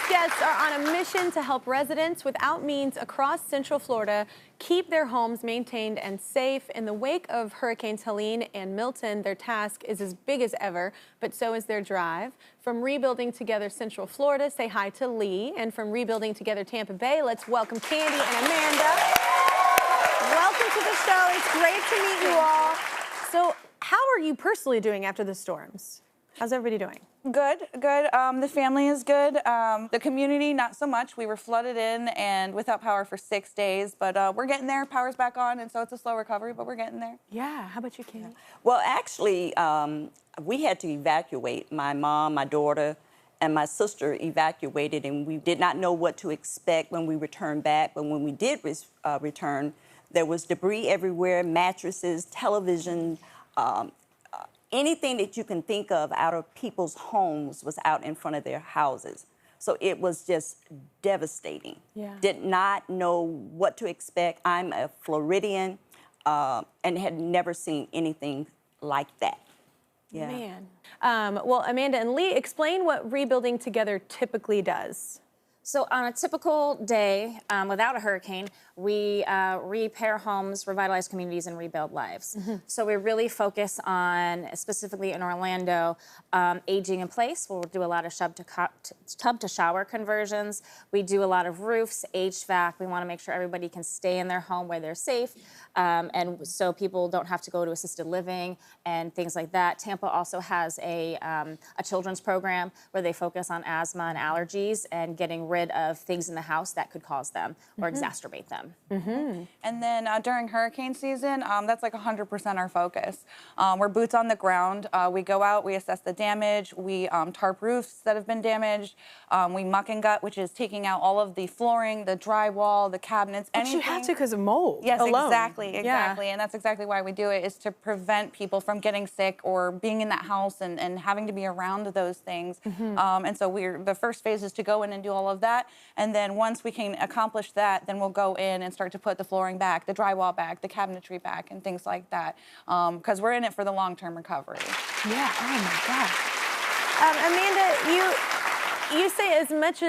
guests are on a mission to help residents without means across Central Florida keep their homes maintained and safe. In the wake of Hurricanes Helene and Milton, their task is as big as ever, but so is their drive. From Rebuilding Together Central Florida, say hi to Lee. And from Rebuilding Together Tampa Bay, let's welcome Candy and Amanda. Welcome to the show. It's great to meet you all. So how are you personally doing after the storms? How's everybody doing? Good, good. The family is good. The community, not so much. We were flooded in and without power for 6 days, but we're getting there. Power's back on, and so it's a slow recovery, but we're getting there. Yeah, how about you, Kelly? Well, actually, we had to evacuate. My mom, my daughter, and my sister evacuated, and we did not know what to expect when we returned back. But when we did return, there was debris everywhere, mattresses, television, anything that you can think of out of people's homes was out in front of their houses. So it was just devastating. Yeah. Did not know what to expect. I'm a Floridian and had never seen anything like that. Yeah. Man. Well, Amanda and Lee, explain what Rebuilding Together typically does. So on a typical day without a hurricane, we repair homes, revitalize communities, and rebuild lives. So we really focus on, specifically in Orlando, aging in place. We'll do a lot of tub to shower conversions. We do a lot of roofs, HVAC. We want to make sure everybody can stay in their home where they're safe, and so people don't have to go to assisted living and things like that. Tampa also has a children's program where they focus on asthma and allergies and getting rid of things in the house that could cause them or exacerbate them. And then during hurricane season, that's like 100% our focus. We're boots on the ground. We go out, we assess the damage, we tarp roofs that have been damaged, we muck and gut, which is taking out all of the flooring, the drywall, the cabinets, But anything. you have to because of mold. Yes, alone. exactly. Yeah. And that's exactly why we do it, is to prevent people from getting sick or being in that house and having to be around those things. And so the first phase is to go in and do all of that. And then once we can accomplish that, then we'll go in and start to put the flooring back, the drywall back, the cabinetry back, and things like that. Because we're in it for the long-term recovery. Yeah, oh my God. Amanda, you say as much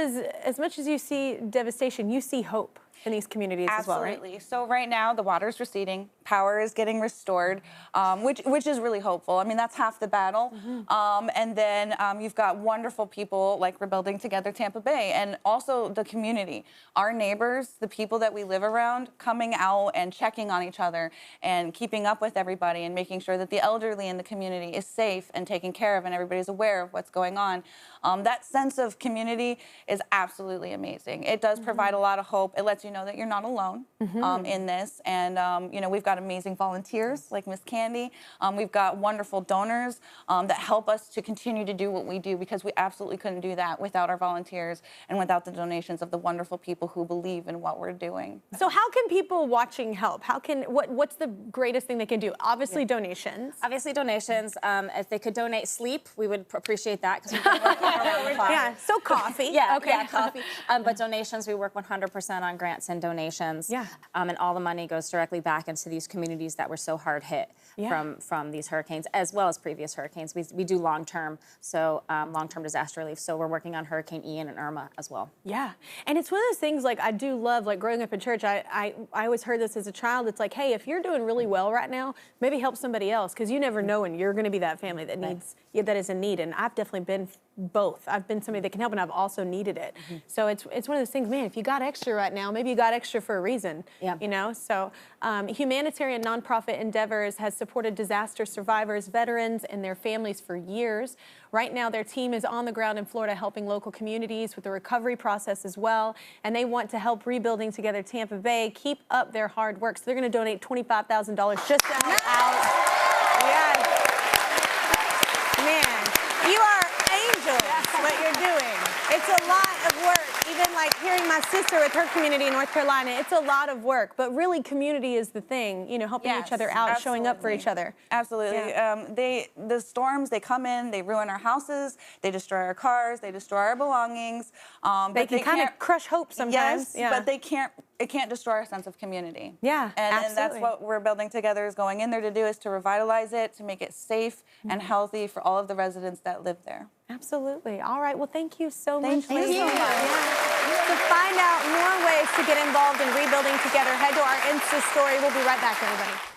as you see devastation, you see hope in these communities as well, right? Absolutely. So right now the water's receding, power is getting restored, which is really hopeful. I mean, that's half the battle. And then you've got wonderful people like Rebuilding Together Tampa Bay, and also the community, our neighbors, the people that we live around, coming out and checking on each other and keeping up with everybody and making sure that the elderly in the community is safe and taken care of and everybody's aware of what's going on. That sense of community is absolutely amazing. It does provide a lot of hope. It lets you know that you're not alone in this. And, you know, we've got amazing volunteers like Miss Candy. We've got wonderful donors that help us to continue to do what we do, because we absolutely couldn't do that without our volunteers and without the donations of the wonderful people who believe in what we're doing. So how can people watching help? What's the greatest thing they can do? Obviously donations. Obviously donations. If they could donate sleep, we would appreciate that, because we've been working around the clock. Yeah, so coffee. Yeah, okay. yeah, coffee. But donations, we work 100% on grants and donations. Yeah. And all the money goes directly back into these communities that were so hard hit from these hurricanes, as well as previous hurricanes. We do long-term, so long-term disaster relief. So we're working on Hurricane Ian and Irma as well. Yeah, and it's one of those things, like, I do love, like, growing up in church, I always heard this as a child. It's like, hey, if you're doing really well right now, maybe help somebody else, because you never know when you're going to be that family that needs, that is in need. And I've definitely been both. I've been somebody that can help, and I've also needed it. So it's one of those things, man, if you got extra right now, maybe you got extra for a reason, you know? So humanitarian nonprofit endeavors has supported disaster survivors, veterans, and their families for years. Right now, their team is on the ground in Florida helping local communities with the recovery process as well, and they want to help Rebuilding Together Tampa Bay keep up their hard work. So they're going to donate $25,000 just to help out. Yes. Man, you are angels, what you're doing. It's a lot of work, even like hearing my sister with her community in North Carolina, it's a lot of work, but really community is the thing, you know, helping each other out, showing up for each other. Absolutely. Yeah. The storms, they come in, they ruin our houses, they destroy our cars, they destroy our belongings. They can kind of crush hope sometimes. Yes, but it can't destroy our sense of community. Yeah, and that's absolutely. what we're building together, is going in there to do, is to revitalize it, to make it safe and healthy for all of the residents that live there. Absolutely. All right. Well, thank you so much. Thank you so much. To find out more ways to get involved in rebuilding together, head to our Insta story. We'll be right back, everybody.